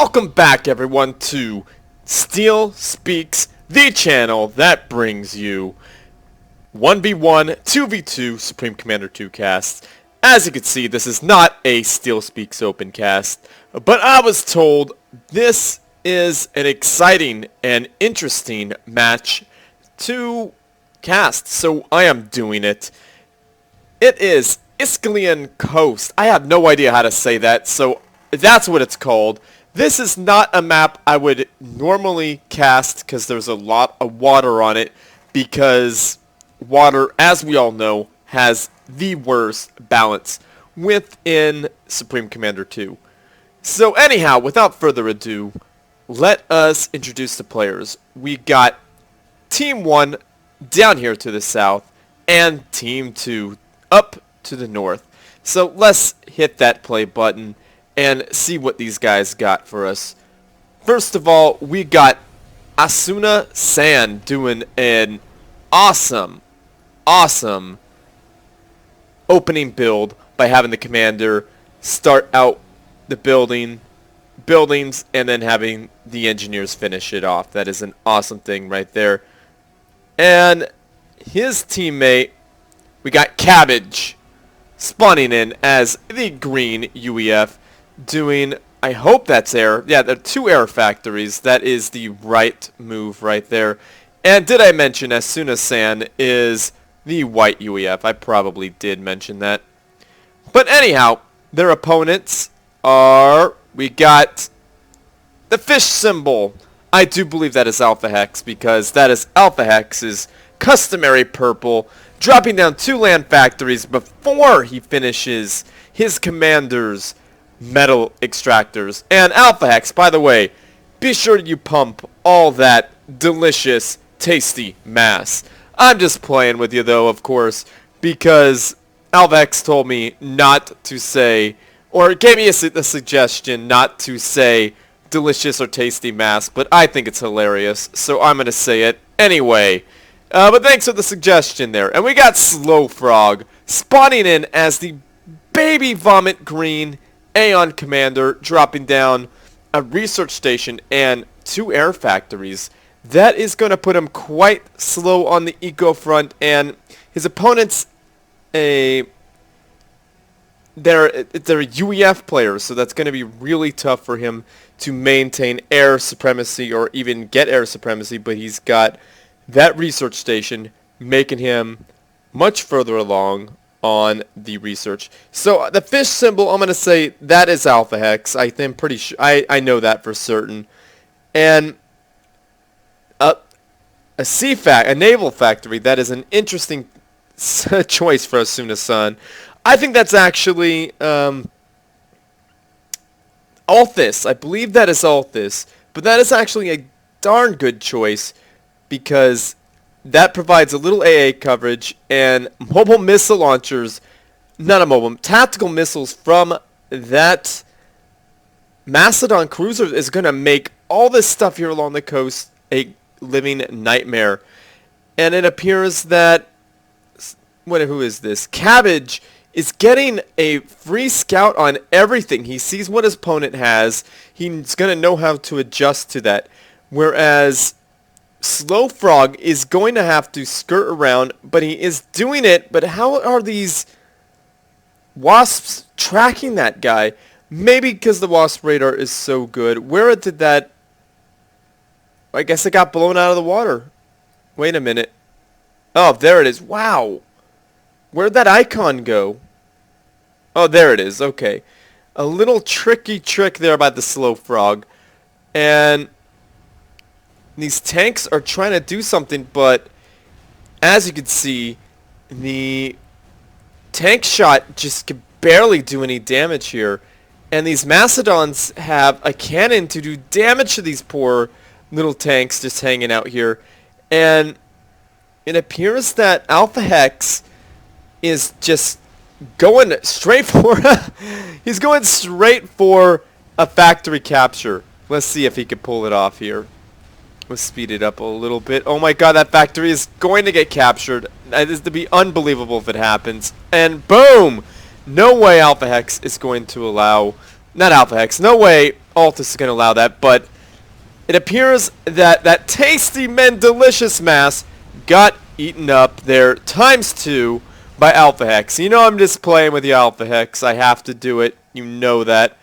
Welcome back, everyone, to StealSpeaks, the channel that brings you 1v1, 2v2 Supreme Commander 2 casts. As you can see, this is not a StealSpeaks open cast, but I was told this is an exciting and interesting match to cast, so I am doing it. It is Iskellian Coast. I have no idea how to say that, so that's what it's called. This is not a map I would normally cast because there's a lot of water on it, because water, as we all know, has the worst balance within Supreme Commander 2. So anyhow, without further ado, let us introduce the players. We got Team 1 down here to the south and Team 2 up to the north. So let's hit that play button and see what these guys got for us. First of all, we got Asuna San doing an awesome opening build by having the commander start out the buildings and then having the engineers finish it off. That is an awesome thing right there. And his teammate, we got Cabbage, spawning in as the green UEF, doing, I hope that's air. Yeah, there are 2 air factories. That is the right move right there. And did I mention Asuna San is the white UEF? I probably did mention that. But anyhow, their opponents are, we got the fish symbol. I do believe that is Alphahex, because that is Alphahex's customary purple, dropping down 2 land factories before he finishes his commander's metal extractors. And Alphahex, by the way, be sure you pump all that delicious, tasty mass. I'm just playing with you though, of course, because Alphahex told me not to say, or gave me a suggestion not to say delicious or tasty mass, but I think it's hilarious, so I'm going to say it anyway. But thanks for the suggestion there. And we got Slowfrog spawning in as the baby vomit green Aeon commander, dropping down a research station and 2 air factories. That is going to put him quite slow on the eco front, and his opponents, they're UEF players, so that's going to be really tough for him to maintain air supremacy or even get air supremacy, but he's got that research station making him much further along on the research. So the fish symbol, I'm going to say that is Alphahex. I'm pretty sure, I know that for certain. And a naval factory, that is an interesting choice for Asuna-san. I think that's actually Althis. I believe that is Althis, but that is actually a darn good choice, because that provides a little AA coverage, and mobile missile launchers, tactical missiles from that Macedon cruiser is going to make all this stuff here along the coast a living nightmare. And it appears that, who is this? Cabbage is getting a free scout on everything. He sees what his opponent has. He's going to know how to adjust to that. Whereas Slowfrog is going to have to skirt around, but he is doing it. But how are these wasps tracking that guy? Maybe because the wasp radar is so good. Where did that... I guess it got blown out of the water. Wait a minute. Oh, there it is. Wow. Where'd that icon go? Oh, there it is. Okay. A little tricky trick there by the Slowfrog. And these tanks are trying to do something, but as you can see, the tank shot just can barely do any damage here. And these Macedons have a cannon to do damage to these poor little tanks just hanging out here. And it appears that Alphahex is just going straight for he's going straight for a factory capture. Let's see if he can pull it off here. Let's speed it up a little bit. Oh my god, that factory is going to get captured. That is to be unbelievable if it happens. And boom! No way Alphahex is going to allow... Not Alphahex. No way Althis is going to allow that, but it appears that that tasty men delicious mass got eaten up there ×2 by Alphahex. You know I'm just playing with the Alphahex. I have to do it. You know that.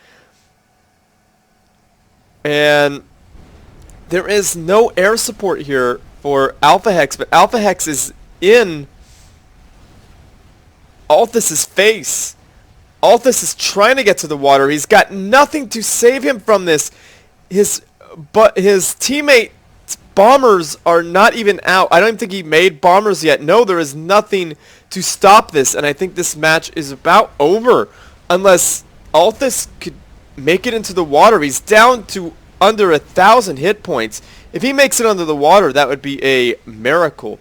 And there is no air support here for Alphahex, but Alphahex is in Althis' face. Althis is trying to get to the water. He's got nothing to save him from this. His teammate's bombers are not even out. I don't even think he made bombers yet. No, there is nothing to stop this, and I think this match is about over unless Althis could make it into the water. He's down to under 1,000 hit points. If he makes it under the water, that would be a miracle.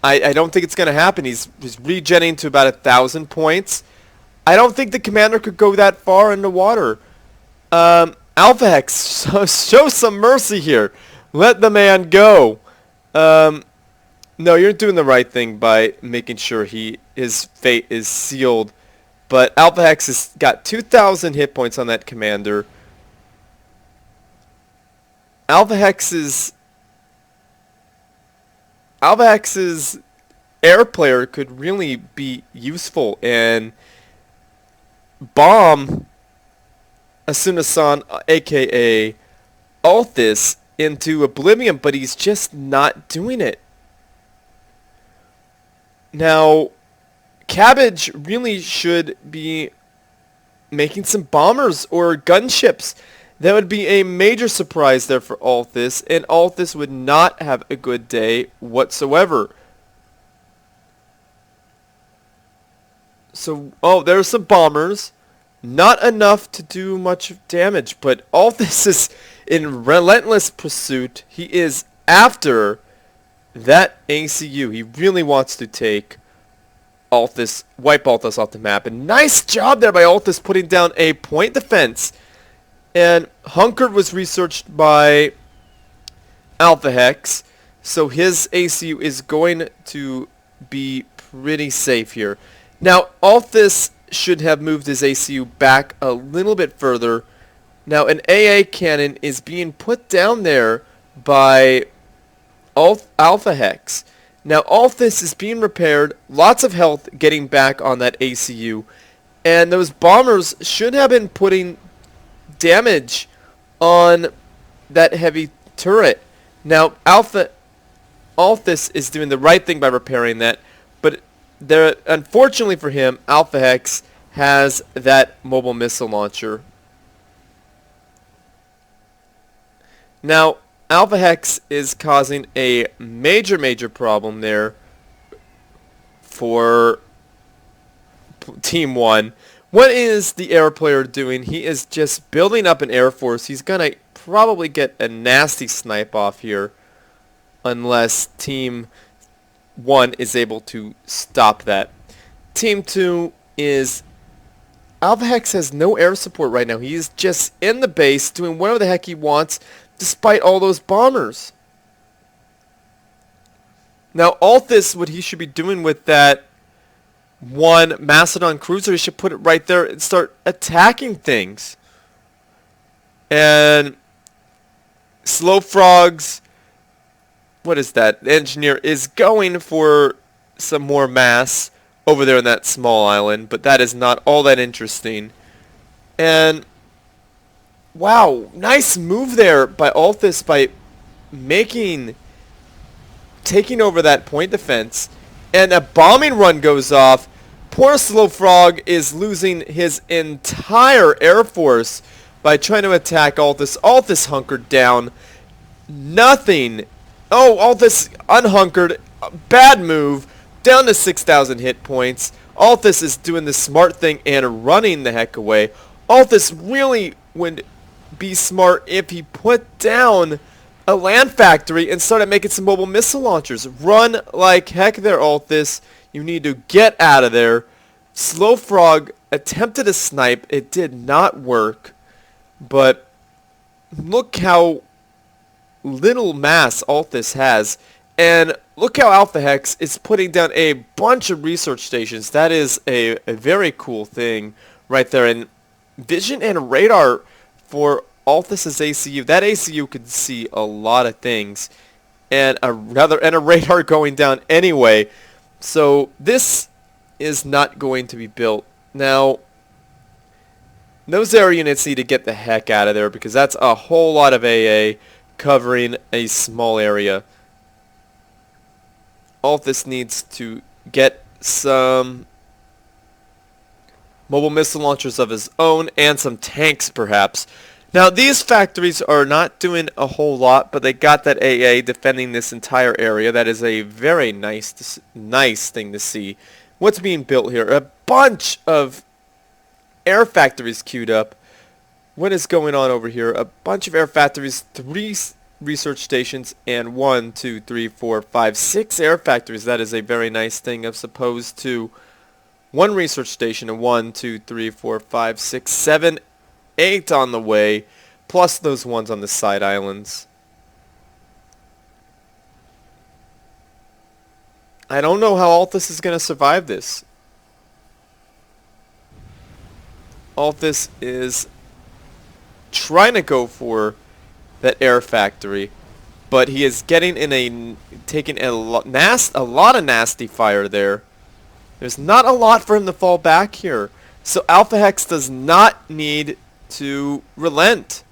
I don't think it's going to happen. He's regenerating to about 1,000 points. I don't think the commander could go that far in the water. Alphahex, show some mercy here. Let the man go. No, you're doing the right thing by making sure his fate is sealed. But Alphahex has got 2,000 hit points on that commander. Alphahex's air player could really be useful and bomb Asuna-san, aka Althis, into oblivion, but he's just not doing it. Now, Cabbage really should be making some bombers or gunships. That would be a major surprise there for Althis, and Althis would not have a good day whatsoever. So, oh, there's some bombers. Not enough to do much damage, but Althis is in relentless pursuit. He is after that ACU. He really wants to take Althis, wipe Althis off the map. And nice job there by Althis putting down a point defense. And Hunkered was researched by Alphahex, so his ACU is going to be pretty safe here. Now, Althis should have moved his ACU back a little bit further. Now, an AA cannon is being put down there by Alphahex. Now, Althis is being repaired, lots of health getting back on that ACU, and those bombers should have been putting damage on that heavy turret. Now, Althis is doing the right thing by repairing that, but unfortunately for him, Alphahex has that mobile missile launcher. Now, Alphahex is causing a major problem there for Team 1. What is the air player doing? He is just building up an air force. He's going to probably get a nasty snipe off here unless Team 1 is able to stop that. Team 2 is... Alphahex has no air support right now. He is just in the base doing whatever the heck he wants despite all those bombers. Now, Althis, what he should be doing with that one Macedon cruiser, he should put it right there and start attacking things. And Slowfrog's, what is that, engineer is going for some more mass over there in that small island, but that is not all that interesting. And wow, nice move there by Althis by taking over that point defense. And a bombing run goes off. Poor Slowfrog is losing his entire air force by trying to attack Althis. Althis hunkered down. Nothing. Oh, Althis unhunkered. Bad move. Down to 6,000 hit points. Althis is doing the smart thing and running the heck away. Althis really would be smart if he put down a land factory and started making some mobile missile launchers. Run like heck there, Althis. You need to get out of there. Slowfrog attempted a snipe. It did not work. But look how little mass Althis has. And look how Alphahex is putting down a bunch of research stations. That is a very cool thing right there. And vision and radar for Althis' ACU. That ACU could see a lot of things, and a radar going down anyway. So this is not going to be built. Now, those air units need to get the heck out of there because that's a whole lot of AA covering a small area. Althis needs to get some mobile missile launchers of his own and some tanks perhaps. Now these factories are not doing a whole lot, but they got that AA defending this entire area. That is a very nice thing to see. What's being built here? A bunch of air factories queued up. What is going on over here? A bunch of air factories, 3 research stations, and 1, 2, 3, 4, 5, 6 air factories. That is a very nice thing as opposed to 1 research station and 1, 2, 3, 4, 5, 6, 7, 8 on the way, plus those ones on the side islands. I don't know how Althis is going to survive this. Althis is trying to go for that air factory, but he is getting in taking a lot of nasty fire there. There's not a lot for him to fall back here. So Alphahex does not need to relent.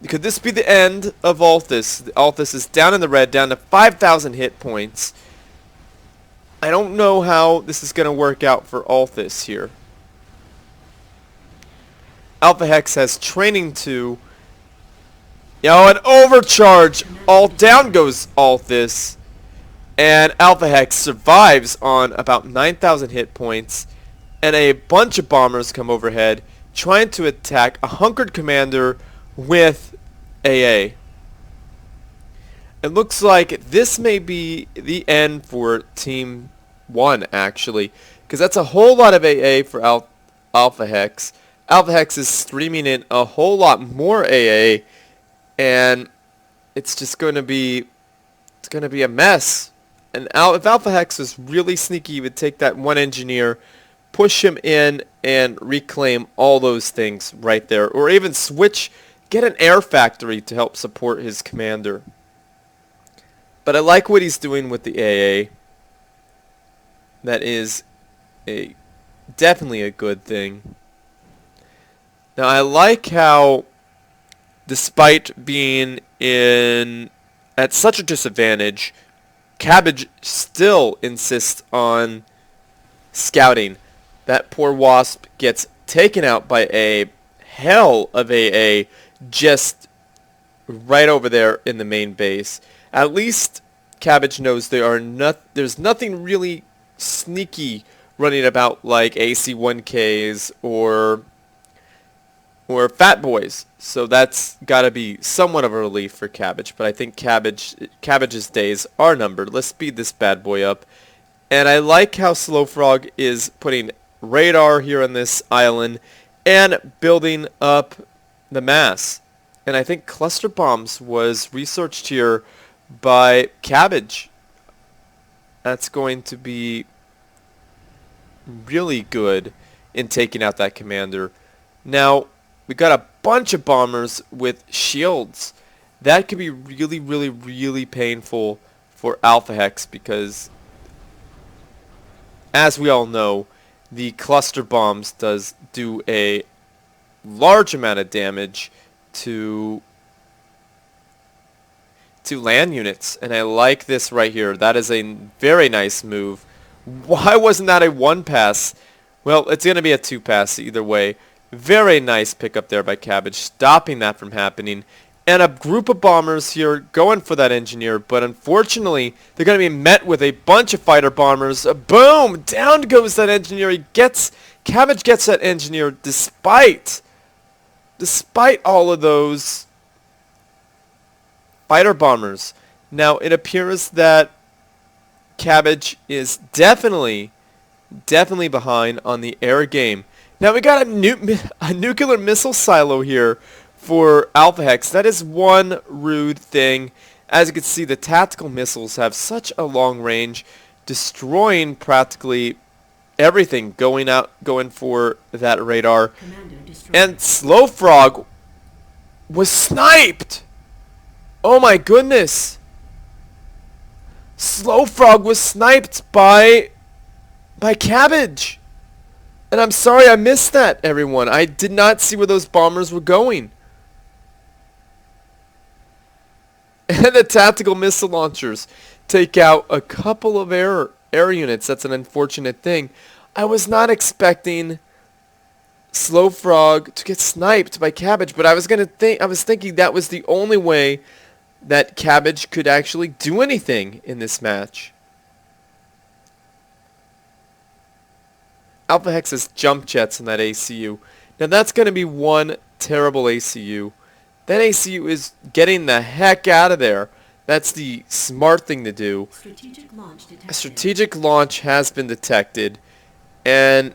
Could this be the end of Althis? Althis is down in the red, down to 5,000 hit points. I don't know how this is going to work out for Althis here. Alphahex has training to... an overcharge! All down goes Althis. And Alphahex survives on about 9,000 hit points. And a bunch of bombers come overhead trying to attack a hunkered commander with AA. It looks like this may be the end for Team 1 actually, because that's a whole lot of AA for Alphahex. Alphahex is streaming in a whole lot more AA, and it's just going to be a mess. And if Alphahex was really sneaky, he would take that 1 engineer, push him in, and reclaim all those things right there, or even get an air factory to help support his commander. But I like what he's doing with the AA. That is definitely a good thing. Now I like how, despite being at such a disadvantage, Cabbage still insists on scouting. That poor Wasp gets taken out by a hell of AA just right over there in the main base. At least Cabbage knows there's nothing really sneaky running about like AC-1Ks or Fat Boys. So that's got to be somewhat of a relief for Cabbage. But I think Cabbage's days are numbered. Let's speed this bad boy up. And I like how Slowfrog is putting radar here on this island and building up the mass. And I think cluster bombs was researched here by Cabbage. That's going to be really good in taking out that commander. Now, we got a bunch of bombers with shields. That could be really, really, really painful for Alphahex because, as we all know, the cluster bombs do a large amount of damage to land units, and I like this right here. That is a very nice move. Why wasn't that a 1-pass? Well, it's going to be a 2-pass either way. Very nice pickup there by Cabbage, stopping that from happening. And a group of bombers here going for that engineer, but unfortunately, they're going to be met with a bunch of fighter bombers. Boom! Down goes that engineer. Cabbage gets that engineer despite all of those fighter bombers. Now, it appears that Cabbage is definitely behind on the air game. Now we got a nuclear missile silo here for Alphahex. That is one rude thing. As you can see, the tactical missiles have such a long range, destroying practically everything going for that radar. And Slowfrog was sniped. Oh my goodness. Slowfrog was sniped by Cabbage. And I'm sorry I missed that, everyone. I did not see where those bombers were going. And the tactical missile launchers take out a couple of air units. That's an unfortunate thing. I was not expecting Slowfrog to get sniped by Cabbage, but I was thinking that was the only way that Cabbage could actually do anything in this match. Alphahex has jump jets in that ACU. Now that's going to be one terrible ACU. That ACU is getting the heck out of there. That's the smart thing to do. A strategic launch has been detected. And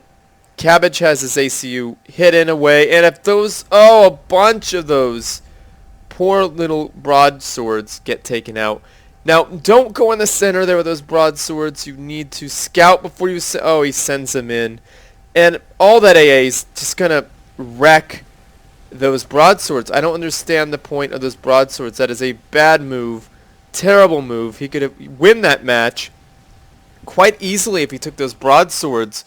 Cabbage has his ACU hidden away. And if those, a bunch of those poor little broadswords get taken out. Now, don't go in the center there with those broadswords. You need to scout before you he sends them in. And all that AA is just going to wreck those broadswords. I don't understand the point of those broadswords. That is a bad move. Terrible move. He could win that match quite easily if he took those broadswords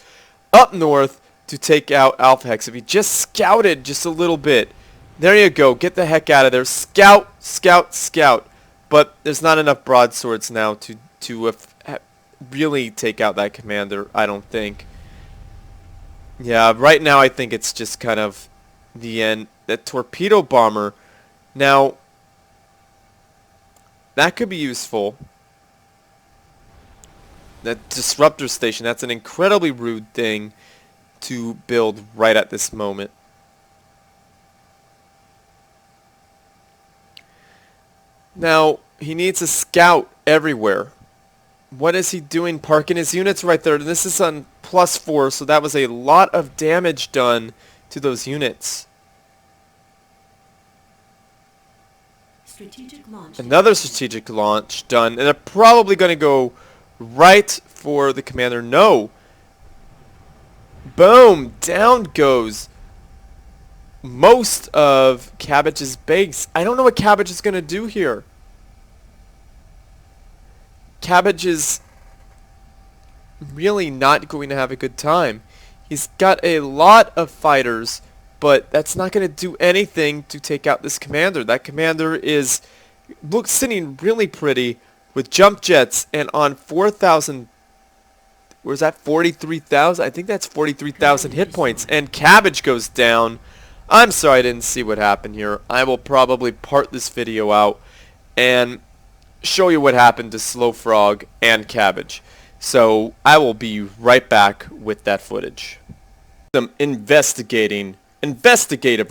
up north to take out Alphahex. If he just scouted just a little bit. There you go. Get the heck out of there. Scout, scout, scout. But there's not enough broadswords now to really take out that commander, I don't think. Yeah, right now I think it's just kind of the end. That torpedo bomber, now, that could be useful. That disruptor station, that's an incredibly rude thing to build right at this moment. Now, he needs a scout everywhere. What is he doing? Parking his units right there. This is on +4, so that was a lot of damage done to those units. Another strategic launch done, and they're probably going to go right for the commander. No. Boom. Down goes most of Cabbage's base. I don't know what Cabbage is going to do here. Cabbage is really not going to have a good time. He's got a lot of fighters, but that's not going to do anything to take out this commander. That commander is sitting really pretty with jump jets and on 4,000. Where's that? 43,000? I think that's 43,000 hit points. And Cabbage goes down. I'm sorry I didn't see what happened here. I will probably part this video out and show you what happened to Slowfrog and Cabbage. So I will be right back with that footage. Some investigative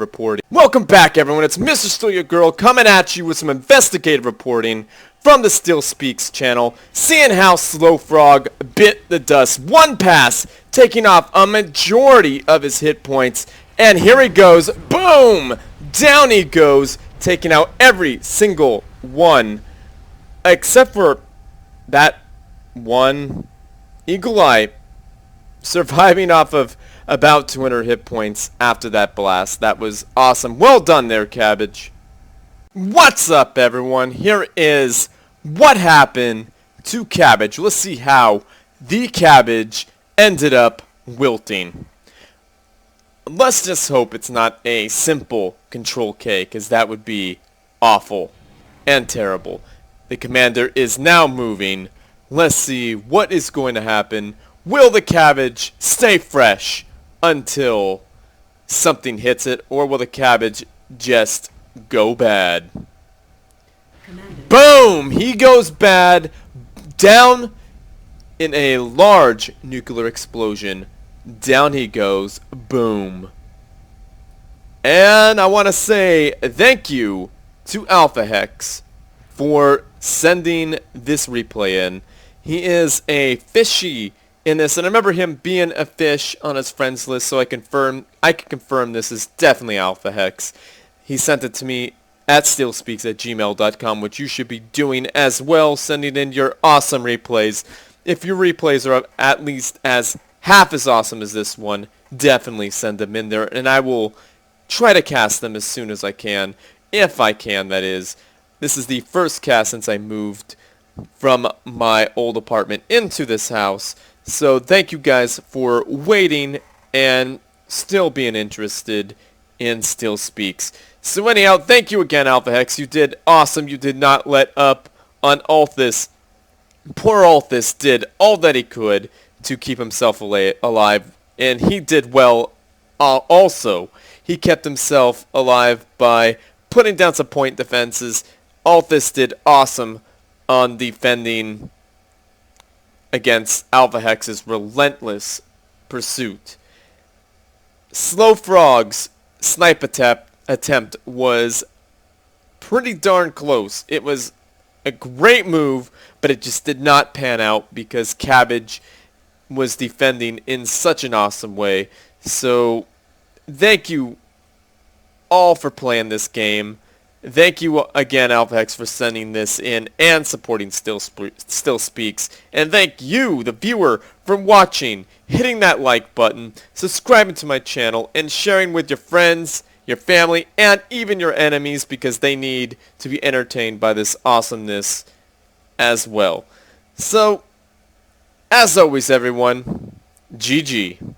reporting. Welcome back, everyone. It's Mr.StealUrGurl coming at you with some investigative reporting from the StealSpeaks channel, seeing how Slowfrog bit the dust. One pass, taking off a majority of his hit points. And here he goes. Boom! Down he goes, taking out every single one. Except for that one Eagle Eye, surviving off of about 200 hit points after that blast. That was awesome. Well done there, Cabbage. What's up, everyone? Here is what happened to Cabbage. Let's see how the Cabbage ended up wilting. Let's just hope it's not a simple Control K, because that would be awful and terrible. The commander is now moving. Let's see what is going to happen. Will the Cabbage stay fresh until something hits it, or will the Cabbage just go bad? Boom! He goes bad, down in a large nuclear explosion. Down he goes. Boom. And I want to say thank you to Alphahex for sending this replay in. He is a fishy in this, and I remember him being a fish on his friends list, so I can confirm this is definitely Alphahex. He sent it to me at StealSpeaks@gmail.com, which you should be doing as well, sending in your awesome replays. If your replays are at least as half as awesome as this one, definitely send them in there, and I will try to cast them as soon as I can, if I can, that is. This is the first cast since I moved from my old apartment into this house, so thank you guys for waiting and still being interested in StealSpeaks. So anyhow, thank you again, Alphahex. You did awesome. You did not let up on Althis. Poor Althis did all that he could to keep himself alive, and he did well also. He kept himself alive by putting down some point defenses. Althis did awesome on defending against Alphahex's relentless pursuit. Slowfrog's snipe attempt was pretty darn close. It was a great move, but it just did not pan out because Cabbage was defending in such an awesome way. So thank you all for playing this game. Thank you again, Alphahex, for sending this in and supporting StealSpeaks. And thank you, the viewer, for watching, hitting that like button, subscribing to my channel, and sharing with your friends, your family, and even your enemies, because they need to be entertained by this awesomeness as well. So, as always, everyone, GG.